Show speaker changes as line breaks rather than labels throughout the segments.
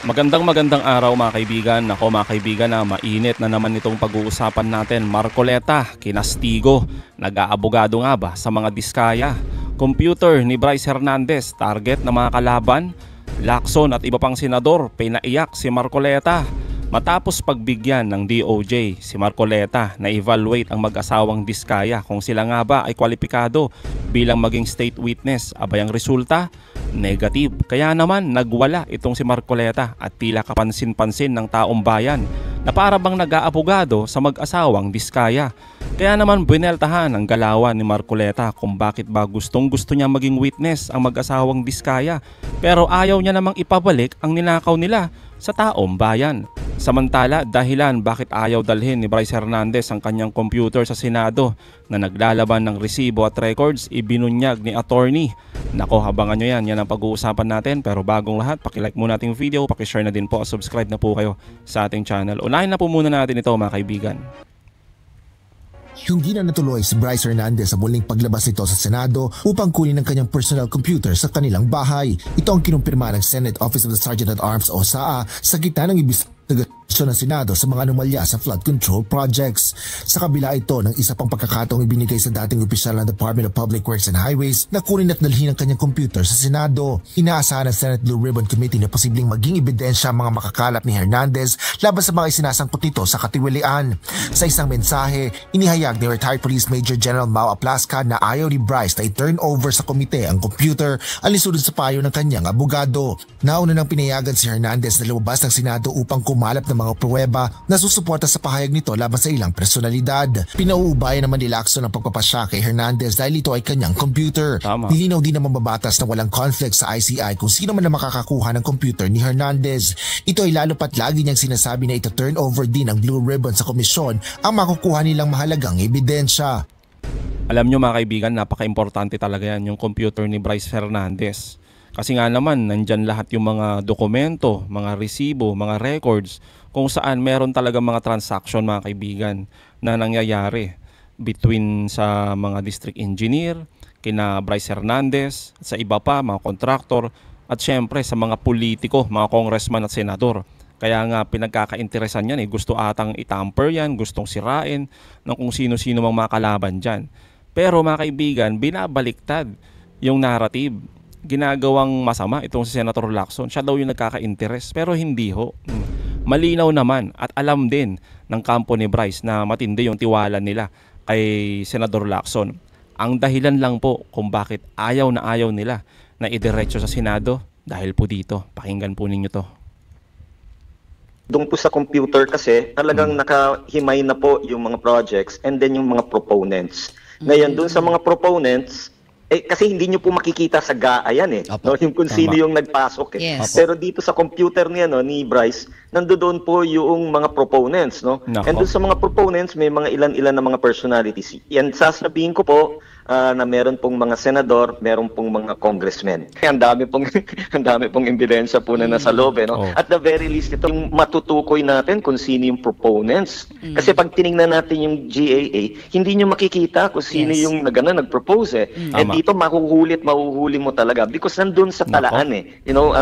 Magandang araw mga kaibigan. Ako mga kaibigan, mainit na naman itong pag-uusapan natin. Marcoleta, kinastigo, nag-aabogado nga ba sa mga diskaya? Computer ni Bryce Hernandez, target ng mga kalaban? Lacson at iba pang senador, pinaiyak si Marcoleta. Matapos pagbigyan ng DOJ, si Marcoleta na evaluate ang mag-asawang diskaya kung sila nga ba ay kwalipikado bilang maging state witness. Abay ang resulta, negative. Kaya naman nagwala itong si Marcoleta at tila kapansin-pansin ng taong bayan na para bang nag-aabogado sa mag-asawang diskaya. Kaya naman bineltahan ang galawan ni Marcoleta kung bakit ba gustong-gusto niya maging witness ang mag-asawang diskaya pero ayaw niya namang ipabalik ang ninakaw nila sa taong bayan. Samantala, dahilan bakit ayaw dalhin ni Bryce Hernandez ang kanyang computer sa Senado na naglalaban ng resibo at records, ibinunyag ni attorney. Nako, abangan nyo yan ang pag-uusapan natin. Pero bagong lahat, pakilike muna ating video, pakishare na din po, subscribe na po kayo sa ating channel. Unahin na po muna natin ito mga kaibigan.
Hindi na natuloy si Bryce Hernandez sa muling paglabas nito sa Senado upang kunin ang kanyang personal computer sa kanilang bahay. Ito ang kinumpirma ng Senate Office of the Sergeant at Arms o SAA sa gitna ng investigasyon ng Senado sa mga anomalya sa flood control projects. Sa kabila ito ng isa pang pagkakataong ibinigay sa dating opisyal ng Department of Public Works and Highways na kunin at dalhin ang kanyang computer sa Senado. Inaasahan ng Senate Blue Ribbon Committee na posibleng maging ebidensya ang mga makakalap ni Hernandez laban sa mga isinasangkot nito sa katiwalian. Sa isang mensahe, inihayag ni retired Police Major General Mau Aplasca na ayaw ni Bryce na i-turn over sa komite ang computer alinsunod sa payo ng kanyang abogado. Nauna nang pinayagan si Hernandez na lumabas ng Senado upang kumalap ng mga pruweba na susuporta sa pahayag nito laban sa ilang personalidad. Pinauubayan naman ni Lacson ang pagpapasya kay Hernandez dahil ito ay kanyang computer. Nilinaw din naman mababatas na walang conflict sa ICI kung sino man na makakakuha ng computer ni Hernandez. Ito ay lalo pat lagi niyang sinasabi na ito turn over din ng Blue Ribbon sa komisyon ang makukuha nilang mahalagang ebidensya.
Alam nyo mga kaibigan, napaka-importante talaga yan yung computer ni Bryce Hernandez. Kasi nga naman, nandyan lahat yung mga dokumento, mga resibo, mga records, kung saan meron talaga mga transaction mga kaibigan na nangyayari between sa mga district engineer, kina Bryce Hernandez, at sa iba pa, mga contractor, at syempre sa mga politiko, mga congressman at senador. Kaya nga pinagkakainteresan yan, gusto atang itamper yan, gustong sirain ng kung sino-sino mang mga kalaban dyan. Pero mga kaibigan, binabaliktad yung narrative. Ginagawang masama itong si Senator Lacson. Siya daw yung nagkaka-interest pero hindi ho. Malinaw naman at alam din ng kampo ni Bryce na matindi yung tiwala nila kay Senator Lacson. Ang dahilan lang po kung bakit ayaw nila na idiretso sa Senado dahil po dito. Pakinggan po ninyo to.
Doon po sa computer kasi talagang nakahimay na po yung mga projects and then yung mga proponents. Ngayon doon sa mga proponents, kasi hindi nyo po makikita sa GAA yan no? Yung kung sino yung nagpasok
Yes.
Pero dito sa computer niya ni Bryce, nandoon po yung mga proponents, no? And doon sa mga proponents, may mga ilan-ilan na mga personalities. Yan sasabihin ko po na meron pong mga senador, meron pong mga congressmen. Ang dami pong ebidensya po na nasa loob, no? At the very least, ito yung matutukoy natin kung sino yung proponents. Kasi pag tiningnan natin yung GAA, hindi nyo makikita kung sino yung nag-propose And dito mahuhuli mo talaga because nandun sa talaan You know,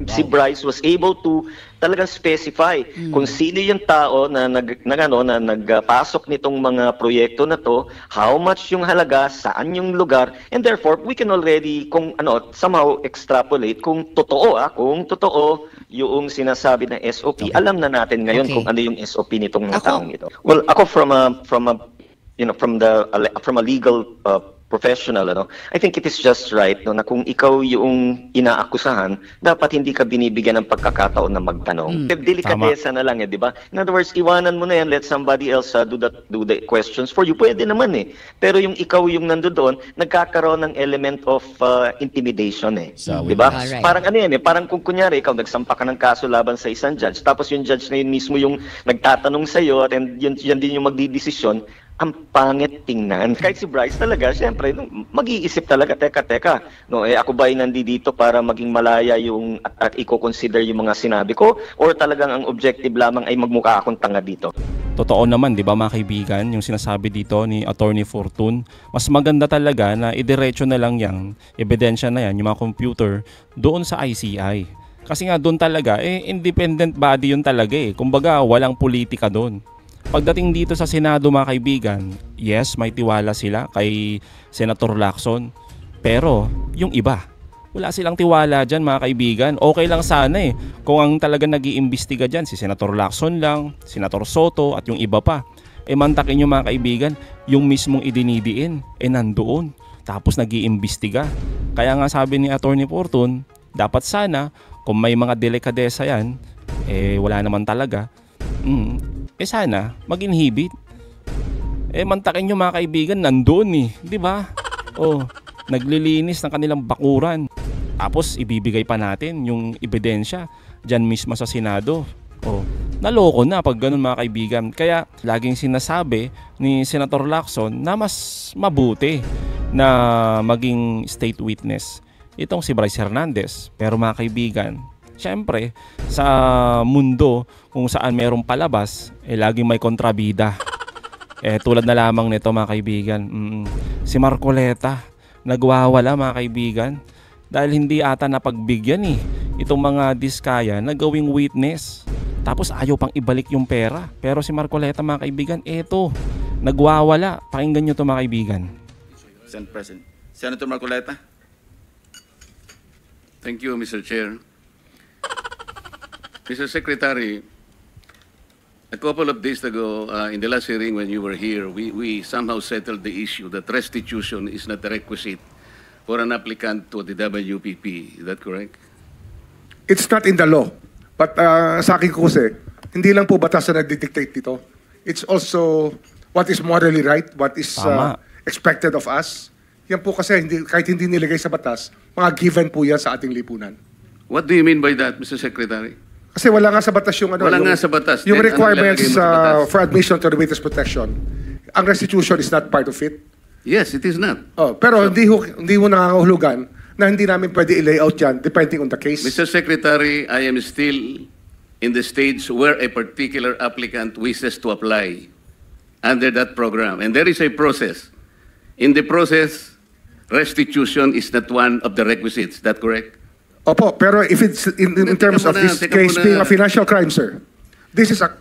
si Bryce was able to talagang specify kung sino yung tao na nagpasok nitong mga proyekto na to, how much yung halaga, saan yung lugar, and therefore we can already somehow extrapolate kung totoo yung sinasabi na SOP. Alam na natin ngayon kung ano yung SOP nitong mga taong ito. Well, ako from a legal professional, I think it is just right na kung ikaw yung inaakusahan, dapat hindi ka binibigyan ng pagkakataon na magtanong. Delikatesa na lang di ba? In other words, iwanan mo na yan, let somebody else do the questions for you. Pwede naman Pero yung ikaw yung nandoon, nagkakaroon ng element of intimidation di ba? Parang parang kung kunyari, ikaw nagsampa ka ng kaso laban sa isang judge, tapos yung judge na yun mismo yung nagtatanong sa'yo, at yan din yung magdidesisyon, ang pangit tingnan. Kahit si Bryce talaga, siyempre, mag-iisip talaga, teka, ako ba ay nandito para maging malaya yung at i-consider yung mga sinabi ko, or talagang ang objective lamang ay magmukha akong tanga dito?
Totoo naman, di ba mga kaibigan, yung sinasabi dito ni Attorney Fortune, mas maganda talaga na idiretso na lang yung ebidensya na yan, yung mga computer, doon sa ICI. Kasi nga doon talaga, independent body yun talaga eh. Kumbaga, walang politika doon. Pagdating dito sa Senado mga kaibigan, yes, may tiwala sila kay Senator Lacson. Pero yung iba, wala silang tiwala dyan mga kaibigan. Okay lang sana eh kung ang talaga nag-iimbestiga dyan si Senator Lacson lang, Senator Soto at yung iba pa. Mantakin nyo mga kaibigan, yung mismong idinidiin, nandoon. Tapos nag-iimbestiga. Kaya nga sabi ni Attorney Fortun, dapat sana kung may mga delikadesa yan, wala naman talaga. Sana mag-inhibit. Mantakin nyo mga kaibigan, nandoon eh. Di ba? Naglilinis ng kanilang bakuran. Tapos ibibigay pa natin yung ebidensya dyan mismo sa Senado. Naloko na pag ganun mga kaibigan. Kaya laging sinasabi ni Senator Lacson na mas mabuti na maging state witness itong si Bryce Hernandez. Pero mga kaibigan, syempre sa mundo kung saan mayroong palabas, laging may kontrabida. Tulad na lamang nito mga kaibigan, si Marcoleta nagwawala mga kaibigan dahil hindi ata napagbigyan itong mga diskaya na gawing witness. Tapos ayaw pang ibalik yung pera. Pero si Marcoleta mga kaibigan, nagwawala. Pakinggan nyo ito mga kaibigan.
Senate President. Senator Marcoleta.
Thank you, Mr. Chair. Mr. Secretary, a couple of days ago, in the last hearing when you were here, we somehow settled the issue that restitution is not a requisite for an applicant to the WPP. Is that correct?
It's not in the law. But sa akin ko kasi, hindi lang po batas na nagdidictate dito. It's also what is morally right, what is expected of us. Yan po kasi, kahit hindi nilagay sa batas, mga given po yan sa ating lipunan.
What do you mean by that, Mr. Secretary?
Kasi wala nga sa batas yung
Wala nga sa batas.
Yung
Then,
requirements
ano ilalagay mo sa batas?
for admission to the witness protection. Ang restitution is not part of it.
Yes, it is not.
Pero hindi ho nangangahulugan na hindi namin pwede i-layout yan depending on the case.
Mr. Secretary, I am still in the stage where a particular applicant wishes to apply under that program. And there is a process. In the process, restitution is not one of the requisites. Is that correct?
Opo, pero if it's in terms of this case being a financial crime, sir, this is a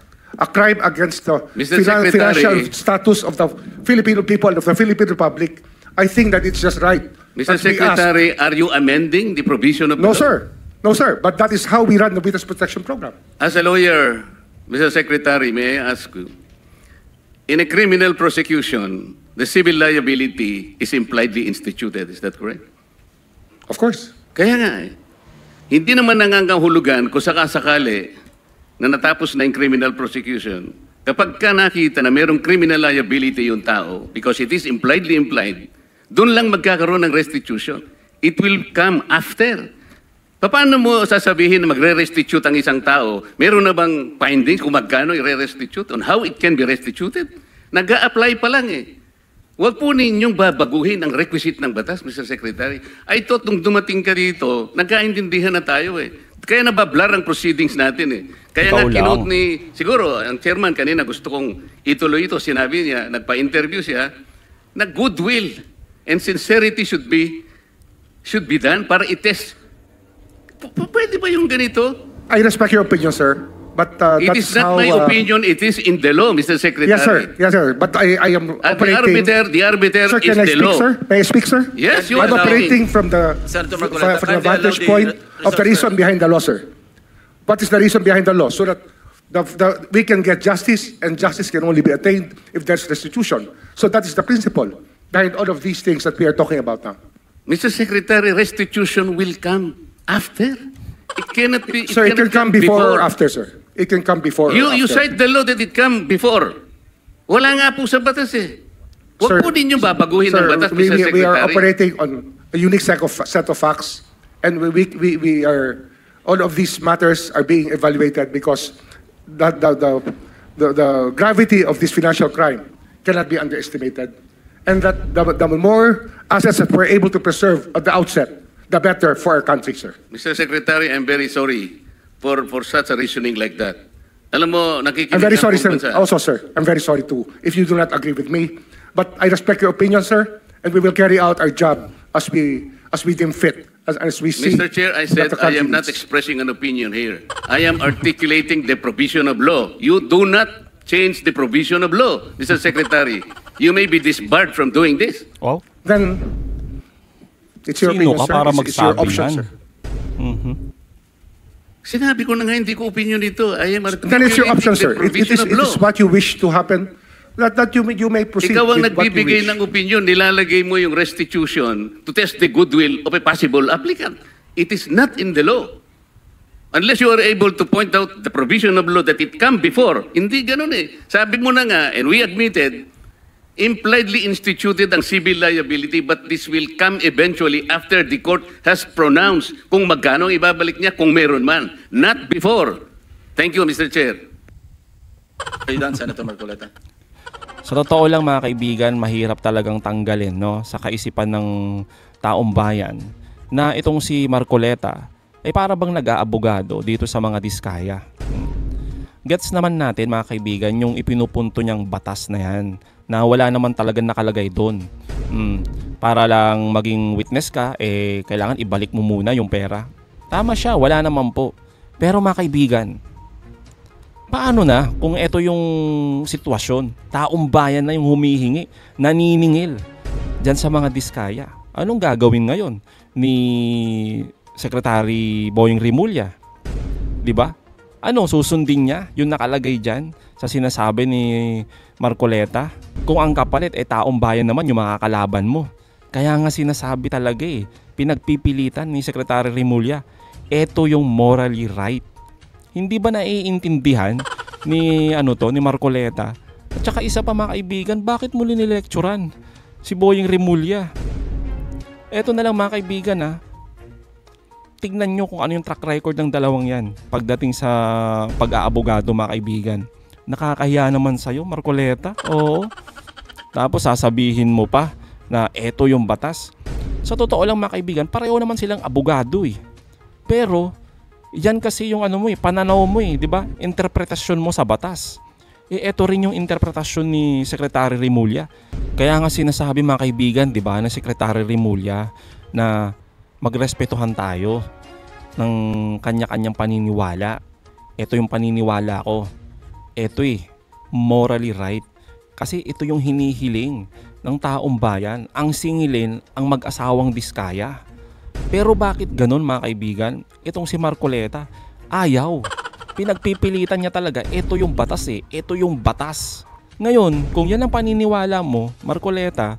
crime against the financial status of the Filipino people of the Philippine Republic. I think that it's just right.
Mr. Secretary, are you amending the provision of the
No,
law?
sir. No, sir. But that is how we run the Witness Protection Program.
As a lawyer, Mr. Secretary, may I ask you, in a criminal prosecution, the civil liability is impliedly instituted. Is that correct?
Of course.
Kaya nga hindi naman nangangahulugan kung sakasakali na natapos na yung criminal prosecution, kapag ka nakita na mayroong criminal liability yung tao, because it is impliedly implied, doon lang magkakaroon ng restitution. It will come after. Paano mo sasabihin na magre-restitute ang isang tao? Meron na bang findings kung magkano i-restitute on how it can be restituted? Nag-a-apply pa lang Huwag po ninyong babaguhin ang requisite ng batas, Mr. Secretary. I thought nung dumating ka dito, nagkaintindihan na tayo Kaya nabablar ang proceedings natin Kaya nga kinote ni, siguro, ang chairman kanina gusto kong ituloy ito. Sinabi niya, nagpa-interview siya, na goodwill and sincerity should be done para i-test. Pwede ba yung ganito?
I respect your opinion, sir. But
it is not my opinion, it is in the law, Mr. Secretary.
Yes, sir. Yes, sir. But I am operating...
The arbiter
sir,
is the law.
Sir? May I speak, sir?
Yes, you
I'm
are
operating from the vantage point of the reason behind the law, sir. What is the reason behind the law? So that we can get justice, and justice can only be attained if there's restitution. So that is the principle behind all of these things that we are talking about now.
Mr. Secretary, restitution will come after. It cannot be.
Sir, it can come before or after, sir. It can come before or after.
You cite the law that it come before. Wala nga po sa batas Huwag po ninyong babaguhin ang batas, Mr. Secretary.
We are operating on a unique set of facts, and we are, all of these matters are being evaluated because the gravity of this financial crime cannot be underestimated, and that the more assets that we're able to preserve at the outset, the better for our country, sir.
Mr. Secretary, I'm very sorry for such a reasoning like that. Alam mo, nakikinig
I'm very sorry, sir.
bansa.
Also, sir, I'm very sorry too if you do not agree with me. But I respect your opinion, sir, and we will carry out our job as we as we deem fit, as we see.
Mr. Chair, I said
that the
I
country
am not
needs.
expressing an opinion here. I am articulating the provision of law. You do not change the provision of law, Mr. Secretary. You may be disbarred from doing this.
Wow.
Then, it's your
Sino
opinion,
ka
sir.
para
It's your
magsabi
option,
yan?
sir.
Sinabi ko na nga, hindi ko opinion ito. I am
Then it's your option,
articulating
sir.
the provision of
It
law.
is what you wish to happen. That you may proceed
Ikaw ang
with what you
nagbibigay
wish.
ng opinion, nilalagay mo yung restitution to test the goodwill of a possible applicant. It is not in the law. Unless you are able to point out the provision of law that it come before. Hindi ganun eh. Sabi mo na nga, and we admitted, impliedly instituted ang civil liability, but this will come eventually after the court has pronounced kung magkano ang ibabalik niya kung meron man. Not before. Thank you, Mr. Chair.
Are you done, Senator Marcoleta?
Sa totoo lang mga kaibigan, mahirap talagang tanggalin no, sa kaisipan ng taong bayan na itong si Marcoleta ay para bang nag-aabogado dito sa mga diskaya. Gets naman natin mga kaibigan yung ipinupunto niyang batas na yan na wala naman talagang nakalagay doon. Para lang maging witness ka, kailangan ibalik mo muna yung pera. Tama siya, wala naman po. Pero mga kaibigan, paano na kung ito yung sitwasyon? Taong bayan na yung humihingi, naniningil dyan sa mga diskaya. Anong gagawin ngayon ni Secretary Boying Rimulya? Diba? Ano, susundin niya yung nakalagay dyan sa sinasabi ni Marcoleta? Kung ang kapalit taong bayan naman yung makakalaban mo. Kaya nga sinasabi talaga pinagpipilitan ni Secretary Rimulya, ito yung morally right. Hindi ba naiintindihan ni ni Marcoleta? At saka isa pa mga kaibigan, bakit mo linilekturan si Boying Rimulya? Eto na lang mga kaibigan tignan nyo kung ano yung track record ng dalawang yan pagdating sa pag-aabogado mga kaibigan. Nakakahiya naman sa'yo Marcoleta. Oo. Tapos sasabihin mo pa na eto yung batas. Sa totoo lang mga kaibigan, pareho naman silang abogado Pero yan kasi yung pananaw mo di ba? Interpretasyon mo sa batas. Ito rin yung interpretasyon ni Secretary Rimulya. Kaya nga sinasabi mga kaibigan, di ba, na Secretary Rimulya na magrespetuhan tayo ng kanya-kanyang paniniwala. Ito yung paniniwala ko. Ito morally right. Kasi ito yung hinihiling ng taong bayan. Ang singilin ang mag-asawang diskaya. Pero bakit ganun mga kaibigan? Itong si Marcoleta, ayaw. Pinagpipilitan niya talaga, ito yung batas Ito yung batas. Ngayon, kung yan ang paniniwala mo, Marcoleta,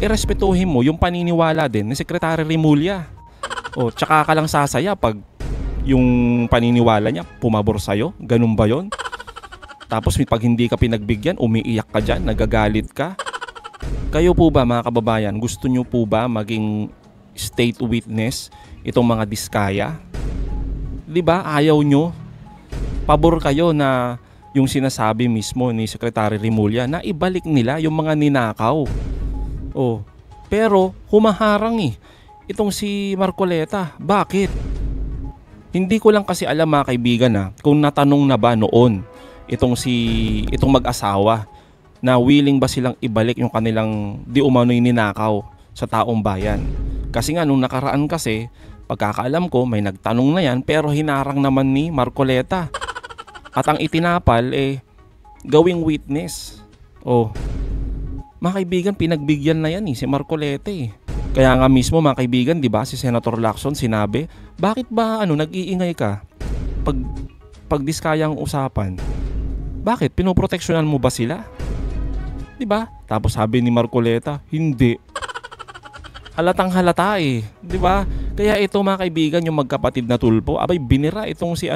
irespetuhin mo yung paniniwala din ni Secretary Rimulya. Tsaka ka lang sasaya pag yung paniniwala niya pumabor sa'yo. Ganun ba yon? Tapos pag hindi ka pinagbigyan, umiiyak ka dyan, nagagalit ka. Kayo po ba mga kababayan, gusto nyo po ba maging state witness itong mga diskaya? Diba ayaw nyo? Pabor kayo na yung sinasabi mismo ni Secretary Rimulya na ibalik nila yung mga ninakaw. Pero humaharang itong si Marcoleta. Bakit? Hindi ko lang kasi alam mga kaibigan kung natanong na ba noon itong mag-asawa na willing ba silang ibalik yung kanilang di umano'y ninakaw sa taong bayan. Kasi nga nung nakaraan kasi, pagkakaalam ko may nagtanong na yan pero hinarang naman ni Marcoleta. At ang itinapal gawing witness. Mga kaibigan, pinagbigyan na yan si Marcoleta Kaya nga mismo mga kaibigan, di ba, si Senator Lacson sinabi, bakit ba nag-iingay ka pag diskayang usapan? Bakit? Pinoproteksyonan mo ba sila? Di ba? Tapos sabi ni Marcoleta, hindi. Halatang halata di ba? Kaya ito mga kaibigan, yung magkapatid na tulpo, abay binira itong si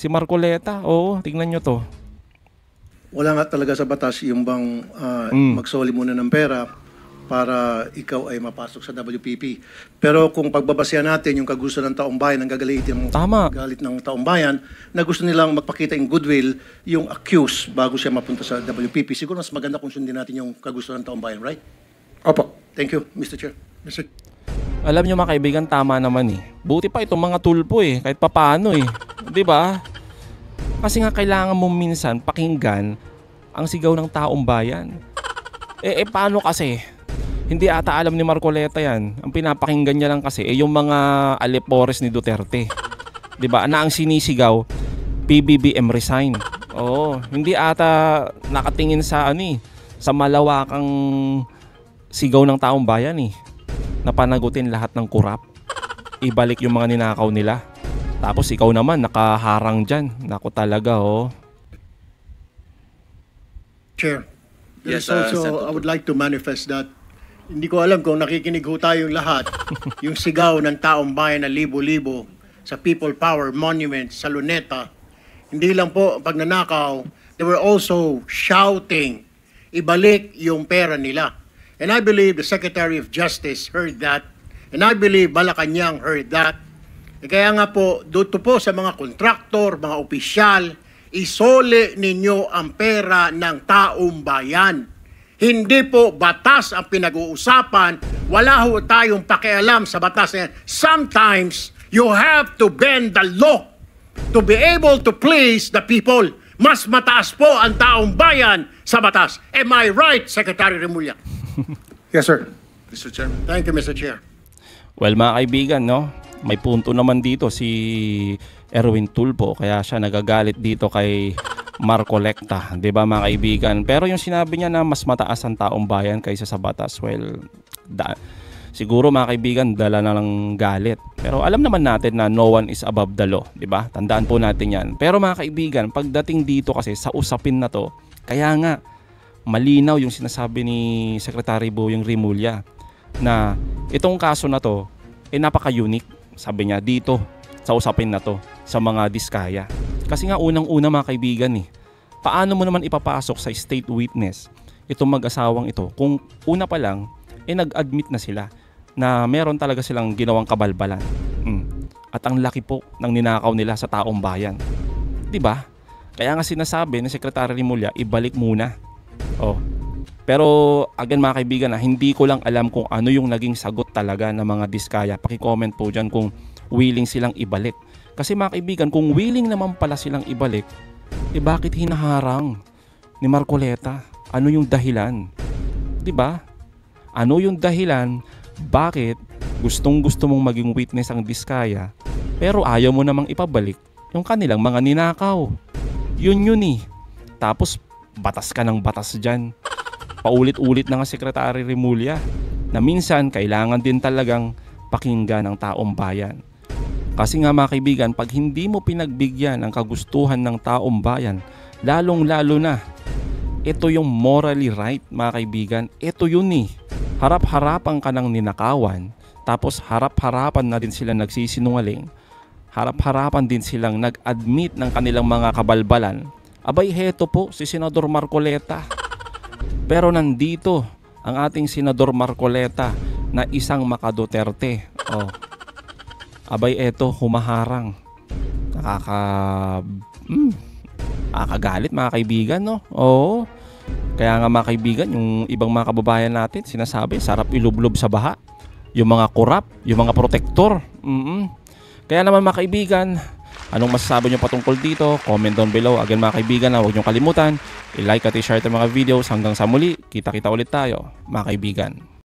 Marcoleta. Tingnan nyo to.
Wala nga talaga sa batas yung bang magsoli muna ng pera para ikaw ay mapasok sa WPP. Pero kung pagbabasehan natin yung kagusto ng taong bayan, ang gagalitin galit ng taong bayan, na gusto nilang magpakita yung goodwill, yung accused bago siya mapunta sa WPP, siguro mas maganda kung sundin natin yung kagusto ng taong bayan, right?
Opo.
Thank you, Mr. Chair.
Alam nyo mga kaibigan, tama naman Buti pa itong mga tulpo kahit papaano Di ba? Kasi nga kailangan mo minsan pakinggan ang sigaw ng taong bayan. Paano kasi? Hindi ata alam ni Marcoleta yan. Ang pinapakinggan niya lang kasi yung mga alipores ni Duterte. 'Di ba? Na ang sinisigaw, PBBM resign. Oo, hindi ata nakatingin sa sa malawakang sigaw ng taong bayan na panagutin lahat ng kurap. Ibalik yung mga ninakaw nila. Tapos ikaw naman nakaharang dyan. Naku talaga
Chair,
Yes,
there's also,
Senator.
I would like to manifest that hindi ko alam kung nakikinig ho tayong lahat yung sigaw ng taong bayan na libo-libo sa People Power Monument sa Luneta. Hindi lang po pagnanakaw, they were also shouting, ibalik yung pera nila. And I believe the Secretary of Justice heard that. And I believe Malacanang heard that. Kaya nga po, dito po sa mga kontraktor, mga opisyal, isole ninyo ang pera ng taong bayan. Hindi po batas ang pinag-uusapan. Wala ho tayong pakialam sa batas na yan. Sometimes, you have to bend the law to be able to please the people. Mas mataas po ang taong bayan sa batas. Am I right, Secretary Remulla?
Yes, sir.
Mr. Chairman.
Thank you, Mr. Chair.
Well, mga kaibigan, may punto naman dito si Erwin Tulfo, kaya siya nagagalit dito kay Marcoleta, 'di ba mga kaibigan? Pero yung sinabi niya na mas mataas ang taong bayan kaysa sa batas, well, siguro mga kaibigan dala na ng galit. Pero alam naman natin na no one is above the law, 'di ba? Tandaan po natin 'yan. Pero mga kaibigan, pagdating dito kasi sa usapin na 'to, kaya nga malinaw yung sinasabi ni Secretary Boyong Remulla na itong kaso na 'to napaka-unique, sabi niya dito sa usapin na 'to sa mga diskaya. Kasi nga unang-una mga kaibigan paano mo naman ipapasok sa state witness itong mag-asawang ito kung una pa lang nag-admit na sila na meron talaga silang ginawang kabalbalan. At ang laki po ng ninakaw nila sa taong bayan. 'Di ba? Kaya nga sinasabi ni Secretary Remulla, ibalik muna. Pero again mga kaibigan, hindi ko lang alam kung ano yung naging sagot talaga ng mga diskaya. Paki-comment po dyan kung willing silang ibalik. Kasi mga kaibigan, kung willing naman pala silang ibalik, bakit hinaharang ni Marcoleta? Ano yung dahilan? 'Di ba? Ano yung dahilan bakit gustong-gusto mong maging witness ang diskaya pero ayaw mo namang ipabalik yung kanilang mga ninakaw? Yun Tapos batas ka ng batas dyan. Paulit-ulit na nga Secretary Remulla na minsan kailangan din talagang pakinggan ng taong bayan. Kasi nga mga kaibigan, pag hindi mo pinagbigyan ang kagustuhan ng taong bayan, lalong-lalo na, ito yung morally right mga kaibigan. Ito yun Harap-harapan ka ng ninakawan, tapos harap-harapan na din sila nagsisinungaling. Harap-harapan din silang nag-admit ng kanilang mga kabalbalan. Abay, heto po si Senador Marcoleta. Pero nandito ang ating Senador Marcoleta na isang maka-Duterte. Abay, eto, humaharang. Nakakagalit mga kaibigan, Oo. Kaya nga mga kaibigan, yung ibang mga kababayan natin, sinasabi, sarap ilublob sa baha. Yung mga kurap, yung mga protektor. Kaya naman mga kaibigan, anong masasabi nyo patungkol dito? Comment down below. Again mga kaibigan, huwag nyo kalimutan, i-like at i-share itong mga videos. Hanggang sa muli, kita-kita ulit tayo mga kaibigan.